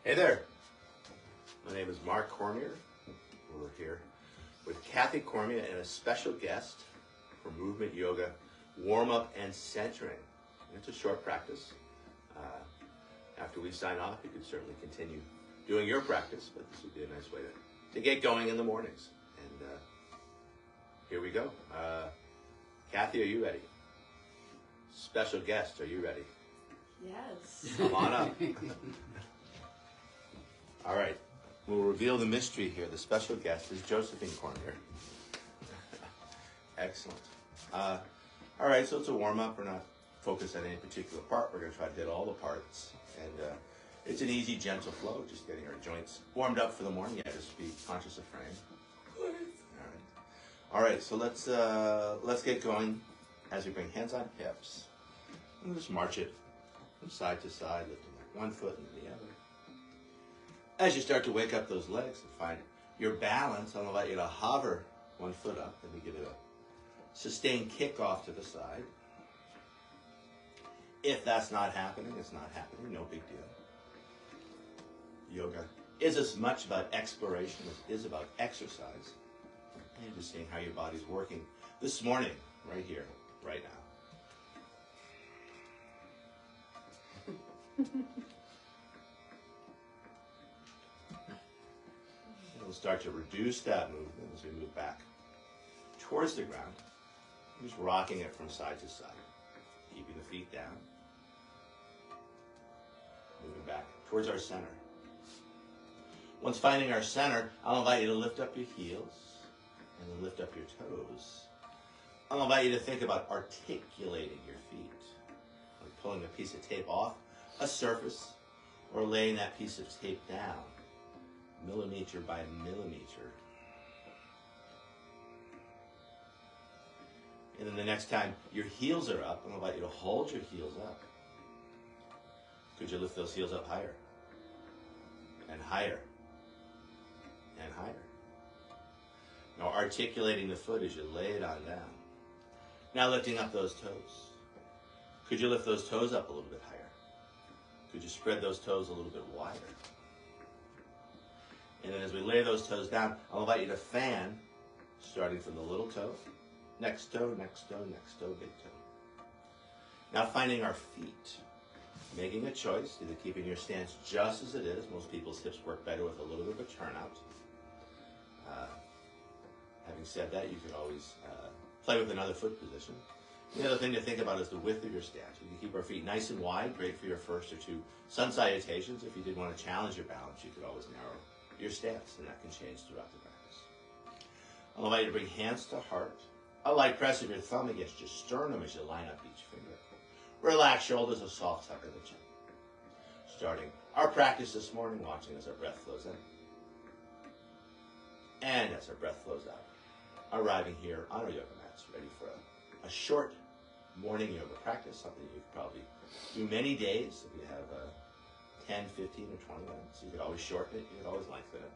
Hey there, my name is Mark Cormier. We're here with Kathy Cormier and a special guest for Movement Yoga warm-up and centering. And it's a short practice. After we sign off, you can certainly continue doing your practice, but this would be a nice way to get going in the mornings. And here we go. Kathy, are you ready? Special guest, are you ready? Yes. Come on up. All right, we'll reveal the mystery here. The special guest is Josephine Cormier. Excellent. All right, so it's a warm-up. We're not focused on any particular part. We're going to try to hit all the parts. And it's an easy, gentle flow, just getting our joints warmed up for the morning. Yeah, just be conscious of frame. All right, so let's get going as we bring hands on hips. And just march it from side to side, lifting like one foot and the other. As you start to wake up those legs and find your balance, I'll invite you to hover one foot up and we give it a sustained kick off to the side. If that's not happening, it's not happening, no big deal. Yoga is as much about exploration as it is about exercise. And just seeing how your body's working this morning, right here, right now. We'll start to reduce that movement as we move back towards the ground. Just rocking it from side to side, keeping the feet down. Moving back towards our center. Once finding our center, I'll invite you to lift up your heels and then lift up your toes. I'll invite you to think about articulating your feet, like pulling a piece of tape off a surface or laying that piece of tape down, millimeter by millimeter. And then the next time your heels are up, I'll invite you to hold your heels up. Could you lift those heels up higher? And higher. And higher. Now articulating the foot as you lay it on down. Now lifting up those toes. Could you lift those toes up a little bit higher? Could you spread those toes a little bit wider? And then as we lay those toes down, I'll invite you to fan, starting from the little toe, next toe, next toe, next toe, big toe. Now finding our feet. Making a choice, either keeping your stance just as it is. Most people's hips work better with a little bit of a turnout. Having said that, you could always play with another foot position. The other thing to think about is the width of your stance. You can keep our feet nice and wide, great for your first or two sun salutations. If you did want to challenge your balance, you could always narrow your stance, and that can change throughout the practice. I'll invite you to bring hands to heart. A light press of your thumb against your sternum as you line up each finger. Relax shoulders, a soft tuck of the chin. Starting our practice this morning, watching as our breath flows in. And as our breath flows out. Arriving here on our yoga mats, ready for a short morning yoga practice, something you could probably do many days. If you have 10, 15, or 20 minutes, you could always shorten it, you could always lengthen it.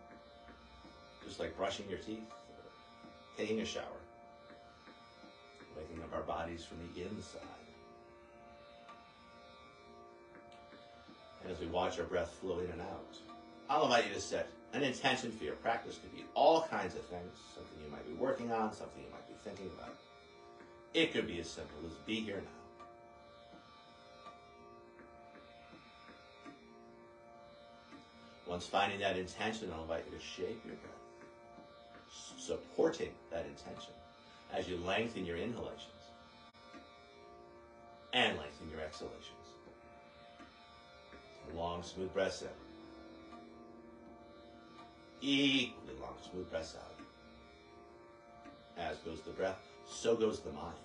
Just like brushing your teeth, or taking a shower. Waking up our bodies from the inside. And as we watch our breath flow in and out, I'll invite you to set an intention for your practice. Could be all kinds of things, something you might be working on, something you might be thinking about. It could be as simple as be here now. Once finding that intention, I'll invite you to shape your breath, supporting that intention as you lengthen your inhalations and lengthen your exhalations. Long, smooth breaths in. Equally long, smooth breaths out. As goes the breath, so goes the mind.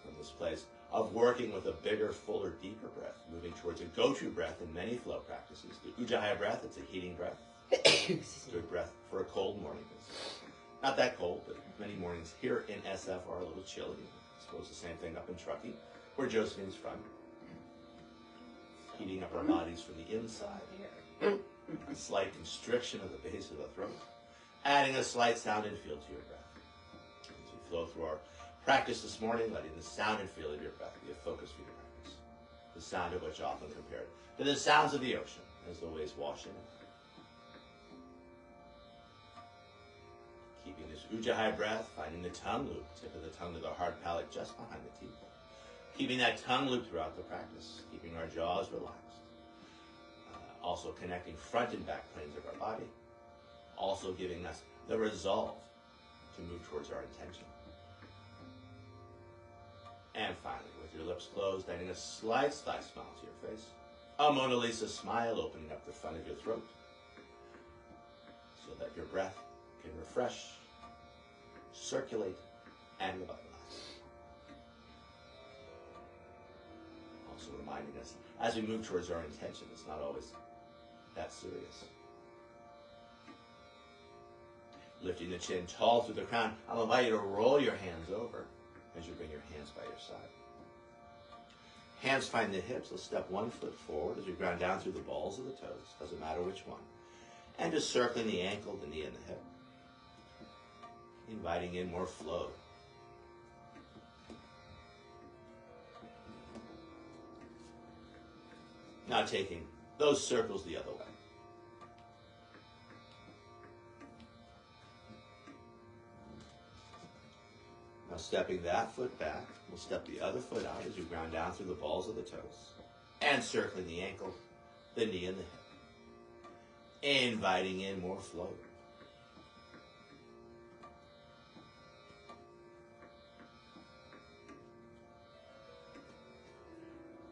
From this place of working with a bigger, fuller, deeper breath, moving towards a go-to breath in many flow practices. The Ujjayi breath, it's a heating breath. Good breath for a cold morning. It's not that cold, but many mornings here in SF are a little chilly. I suppose the same thing up in Truckee, where Josephine's from. Heating up our bodies from the inside. A slight constriction of the base of the throat. Adding a slight sound and feel to your breath. As we flow through our practice this morning, letting the sound and feel of your breath be a focus for your practice. sound of which often compared to the sounds of the ocean as the waves wash in. Keeping this ujjayi breath, finding the tongue loop, tip of the tongue to the hard palate just behind the teeth. Keeping that tongue loop throughout the practice, keeping our jaws relaxed. Also connecting front and back planes of our body. Also giving us the resolve to move towards our intention. And finally, with your lips closed, adding a slight smile to your face. A Mona Lisa smile opening up the front of your throat so that your breath can refresh, circulate, and revitalize. Also reminding us, as we move towards our intention, it's not always that serious. Lifting the chin tall through the crown, I'll invite you to roll your hands over as you bring your hands by your side. Hands find the hips. Let's step one foot forward as we ground down through the balls of the toes. Doesn't matter which one. And just circling the ankle, the knee, and the hip. Inviting in more flow. Now taking those circles the other way. Now stepping that foot back, we'll step the other foot out as you ground down through the balls of the toes. And circling the ankle, the knee, and the hip. Inviting in more flow.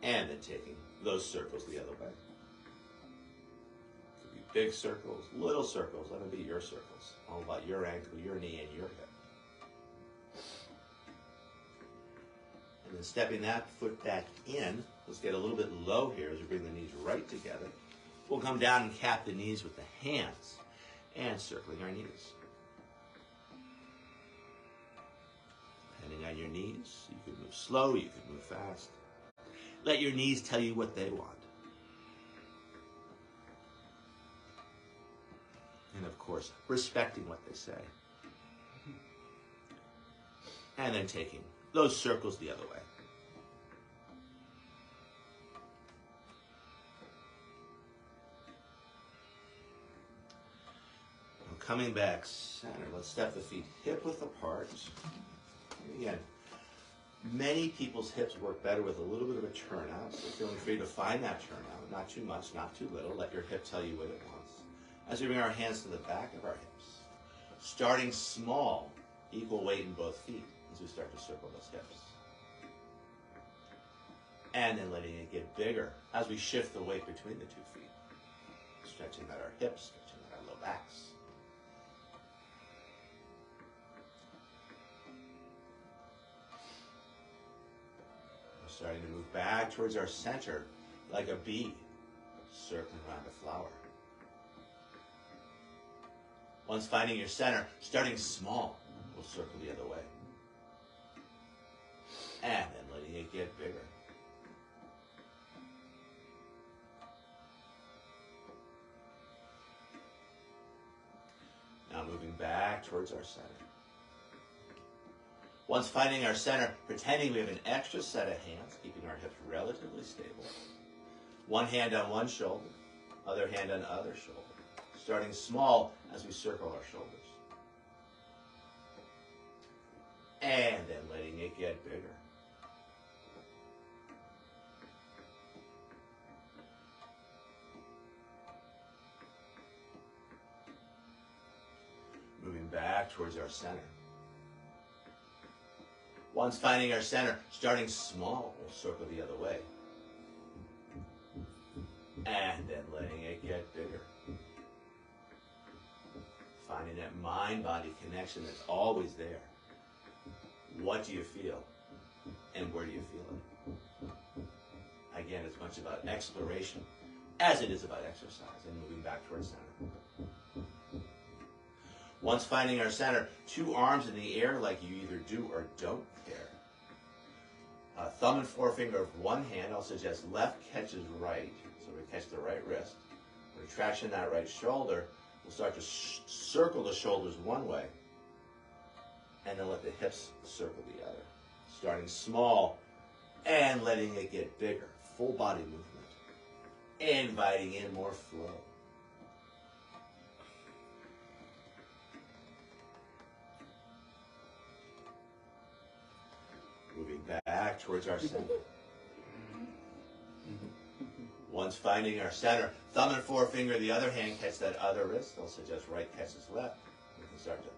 And then taking those circles the other way. Could be big circles, little circles, let them be your circles. All about your ankle, your knee, and your hip. And then stepping that foot back in, let's get a little bit low here as we bring the knees right together. We'll come down and cap the knees with the hands and circling our knees. Depending on your knees, you can move slow, you can move fast. Let your knees tell you what they want. And of course, respecting what they say. And then taking those circles the other way. Now coming back center, let's step the feet hip width apart. Again, many people's hips work better with a little bit of a turnout, so feeling free to find that turnout. Not too much, not too little. Let your hip tell you what it wants. As we bring our hands to the back of our hips, starting small, equal weight in both feet as we start to circle those hips. And then letting it get bigger as we shift the weight between the two feet. Stretching out our hips, stretching out our low backs. We're starting to move back towards our center like a bee circling around a flower. Once finding your center, starting small, we'll circle the other way. And then letting it get bigger. Now moving back towards our center. Once finding our center, pretending we have an extra set of hands, keeping our hips relatively stable. One hand on one shoulder, other hand on other shoulder. Starting small as we circle our shoulders. And then letting it get bigger. Moving back towards our center. Once finding our center, starting small, we'll circle the other way. And then letting it get bigger. Finding that mind-body connection that's always there. What do you feel? And where do you feel it? Again, it's much about exploration as it is about exercise and moving back towards center. Once finding our center, two arms in the air like you either do or don't care. Thumb and forefinger of one hand, I'll suggest left catches right, so we catch the right wrist. Retraction that right shoulder, we'll start to circle the shoulders one way, and then let the hips circle the other. Starting small and letting it get bigger. full body movement. Inviting in more flow. Moving back towards our center. Once finding our center, thumb and forefinger, the other hand catch that other wrist. I'll suggest right catches left. We can start to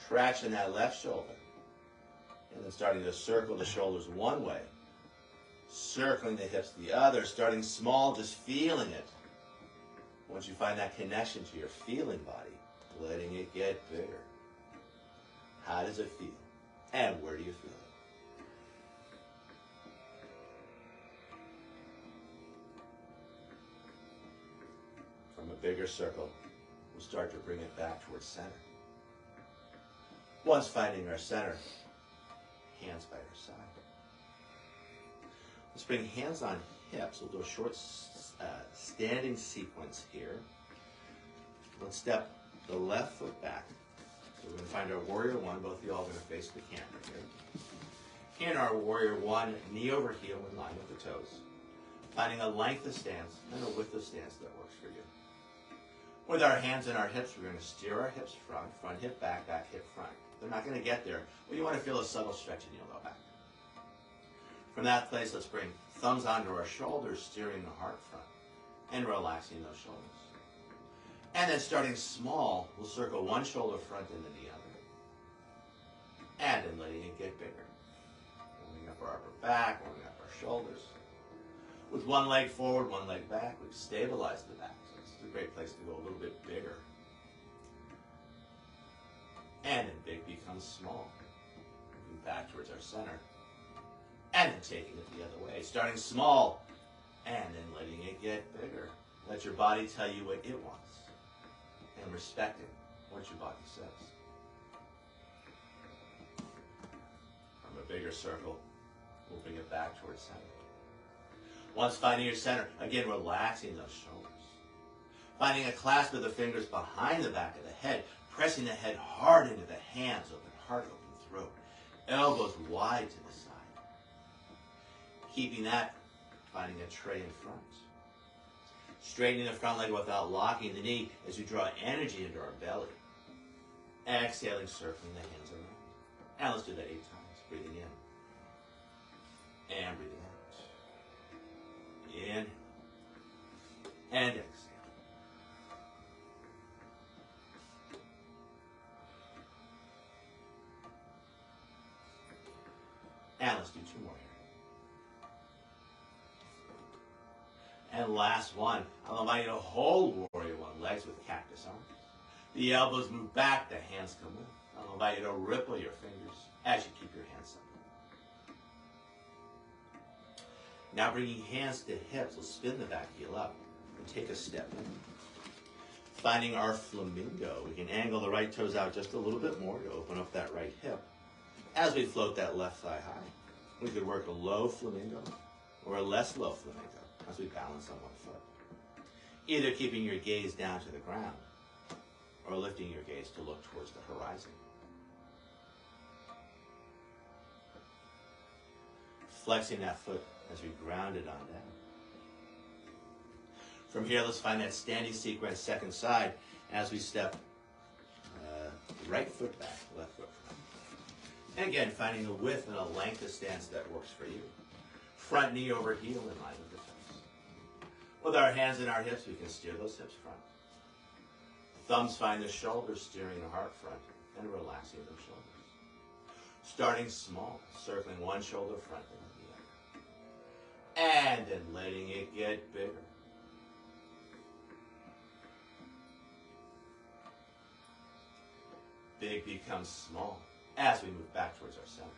traction that left shoulder. And then starting to circle the shoulders one way. Circling the hips the other, starting small, just feeling it. Once you find that connection to your feeling body, letting it get bigger. How does it feel? And where do you feel it? From a bigger circle, we'll start to bring it back towards center. Once finding our center, hands by our side. Let's bring hands on hips. We'll do a short standing sequence here. Let's step the left foot back. So we're going to find our warrior one. Both of you all are going to face the camera here. In our warrior one, knee over heel in line with the toes. Finding a length of stance and a width of stance that works for you. With our hands in our hips, we're going to steer our hips front, front hip back, back hip front. They're not going to get there, but you want to feel a subtle stretch in your low back. From that place, let's bring thumbs onto our shoulders, steering the heart front, and relaxing those shoulders. And then starting small, we'll circle one shoulder front and then the other. And then letting it get bigger. Warming up our upper back, warming up our shoulders. With one leg forward, one leg back, we've stabilized the back. So it's a great place to go a little bit bigger. And then big becomes small. Moving back towards our center. And then taking it the other way. Starting small, and then letting it get bigger. Let your body tell you what it wants. And respecting what your body says. From a bigger circle, we'll bring it back towards center. Once finding your center, again relaxing those shoulders. Finding a clasp of the fingers behind the back of the head, pressing the head hard into the hands, open heart, open throat. Elbows wide to the side. Keeping that, finding a tray in front. Straightening the front leg without locking the knee as you draw energy into our belly. Exhaling, circling the hands around. And let's do that 8 times. Breathing in. And breathing out. In. And exhale. And let's do 2 more here. And last one, I'll invite you to hold warrior one, legs with cactus arms. The elbows move back, the hands come in. I'll invite you to ripple your fingers as you keep your hands up. Now bringing hands to hips, we'll spin the back heel up and take a step in. Finding our flamingo, we can angle the right toes out just a little bit more to open up that right hip. As we float that left thigh high, we could work a low flamingo or a less low flamingo as we balance on one foot. Either keeping your gaze down to the ground or lifting your gaze to look towards the horizon. Flexing that foot as we ground it on down. From here, let's find that standing sequence, second side, as we step right foot back, left foot front. And again, finding a width and a length of stance that works for you. Front knee over heel in line with the toes. With our hands in our hips, we can steer those hips front. Thumbs find the shoulders, steering the heart front, and relaxing those shoulders. Starting small, circling one shoulder front and the other. And then letting it get bigger. Big becomes small as we move back towards our center.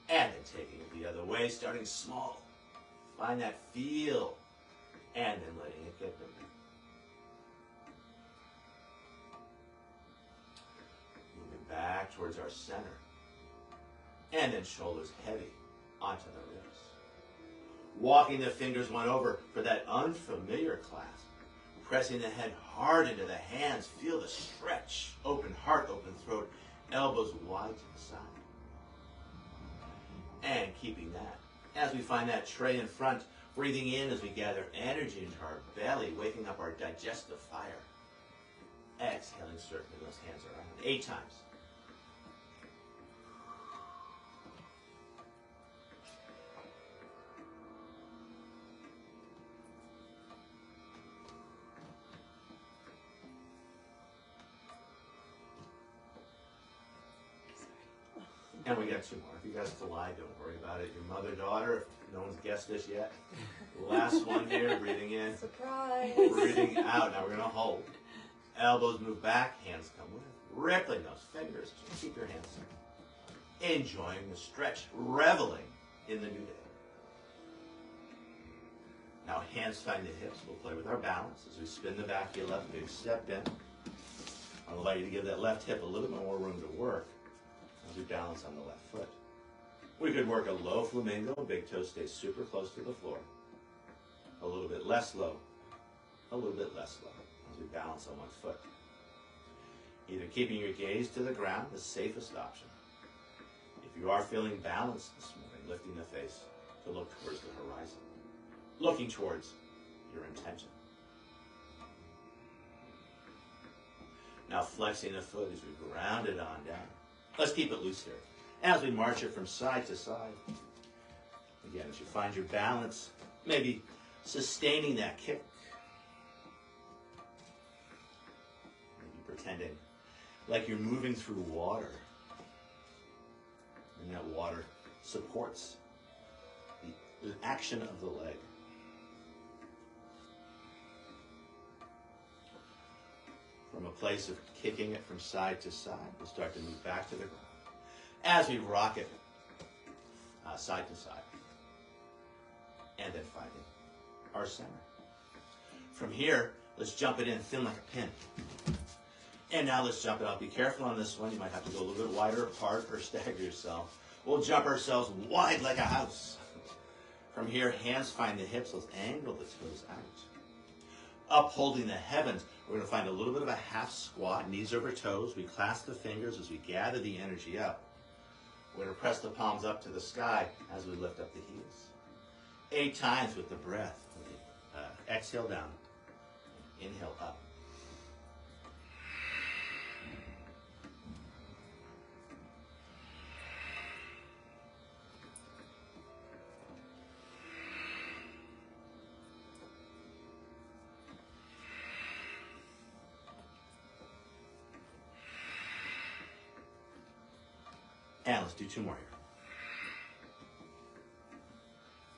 And then taking it the other way, starting small. Find that feel, and then letting it get bigger. Moving back towards our center. And then shoulders heavy onto the ribs. Walking the fingers one over for that unfamiliar clasp. Pressing the head hard into the hands. Feel the stretch. Open heart, open throat. Elbows wide to the side. And keeping that. As we find that tray in front, breathing in as we gather energy into our belly, waking up our digestive fire. Exhaling, circling those hands around 8 times. And we got 2 more. If you guys collide, don't worry about it. Your mother, daughter, if no one's guessed this yet. Last one here, breathing in. Surprise. Breathing out. Now we're going to hold. Elbows move back, hands come with. Rippling those fingers. Keep your hands there. Enjoying the stretch, reveling in the new day. Now hands find the hips. We'll play with our balance as we spin the back of your left, big step in. I'll allow you to give that left hip a little bit more room to work as we balance on the left foot. We could work a low flamingo, big toe stays super close to the floor. A little bit less low, a little bit less low as we balance on one foot. Either keeping your gaze to the ground, the safest option. If you are feeling balanced this morning, lifting the face to look towards the horizon, looking towards your intention. Now flexing the foot as we ground it on down. Let's keep it loose here. As we march it from side to side. Again, as you find your balance, maybe sustaining that kick. Maybe pretending like you're moving through water. And that water supports the action of the leg. From a place of kicking it from side to side, we'll start to move back to the ground. As we rock it side to side. And then finding our center. From here, let's jump it in thin like a pin. And now let's jump it out. Be careful on this one. You might have to go a little bit wider apart or stagger yourself. We'll jump ourselves wide like a house. From here, hands find the hips. Let's angle the toes out. Upholding the heavens. We're going to find a little bit of a half squat, knees over toes. We clasp the fingers as we gather the energy up. We're going to press the palms up to the sky as we lift up the heels. 8 times with the breath. Exhale down. Inhale up. And let's do 2 more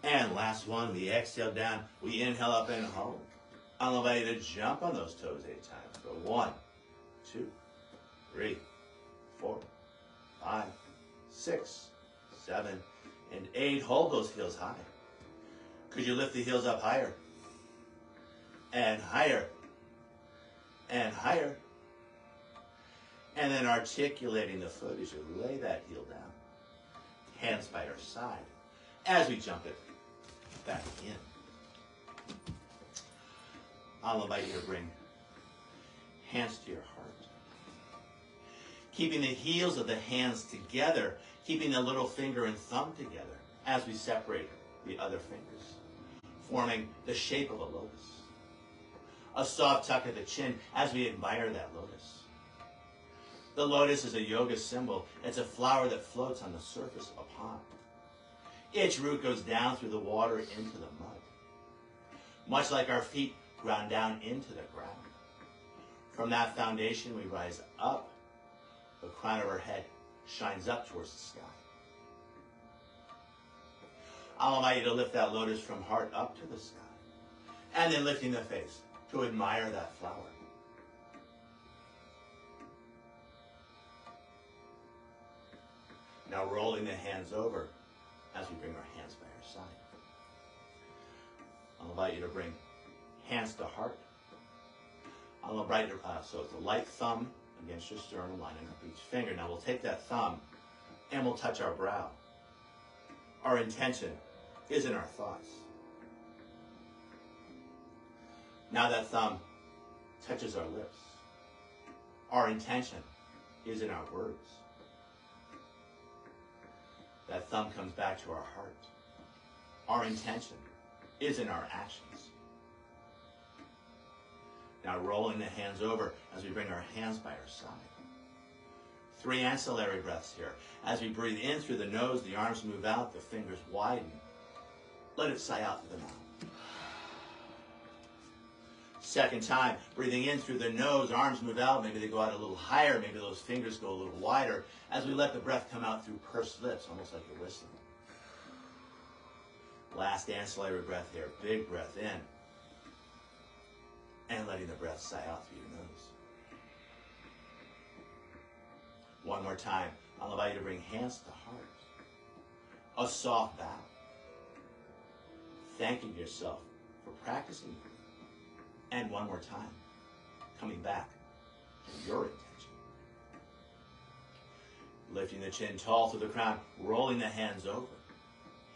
here. And last one, we exhale down. We inhale up and hold. I'll allow you to jump on those toes 8 times. Go 1, 2, 3, 4, 5, 6, 7, and 8. Hold those heels high. Could you lift the heels up higher? And higher. And higher. And then articulating the foot as you lay that heel down. Hands by our side. As we jump it back in. I'll invite you to bring hands to your heart. Keeping the heels of the hands together. Keeping the little finger and thumb together as we separate the other fingers. Forming the shape of a lotus. A soft tuck at the chin as we admire that lotus. The lotus is a yoga symbol. It's a flower that floats on the surface of a pond. Its root goes down through the water into the mud. Much like our feet ground down into the ground. From that foundation, we rise up. The crown of our head shines up towards the sky. I'll invite you to lift that lotus from heart up to the sky. And then lifting the face to admire that flower. Now rolling the hands over as we bring our hands by our side. I'll invite you to bring hands to heart. I'll invite you, so it's a light thumb against your sternum, lining up each finger. Now we'll take that thumb and we'll touch our brow. Our intention is in our thoughts. Now that thumb touches our lips. Our intention is in our words. That thumb comes back to our heart. our intention is in our actions. Now rolling the hands over as we bring our hands by our side. 3 ancillary breaths here. As we breathe in through the nose, the arms move out, the fingers widen. Let it sigh out through the mouth. Second time, breathing in through the nose, arms move out, maybe they go out a little higher, maybe those fingers go a little wider, as we let the breath come out through pursed lips, almost like you're whistling. Last ancillary breath here, big breath in, and letting the breath sigh out through your nose. One more time, I'll invite you to bring hands to heart. A soft bow. Thanking yourself for practicing. And one more time, coming back to your intention. Lifting the chin tall to the crown, rolling the hands over,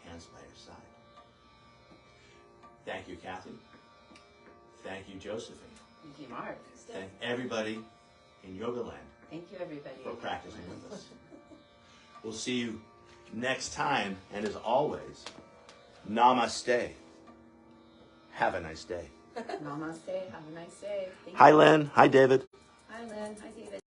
hands by your side. Thank you, Kathy. Thank you, Josephine. Thank you, Mark. Thank everybody in Yoga Land Thank you, everybody. for practicing with us. We'll see you next time, and as always, namaste. Have a nice day. Namaste. Have a nice day. Thank Hi, you. Len. Hi, David. Hi, Lynn. Hi, David.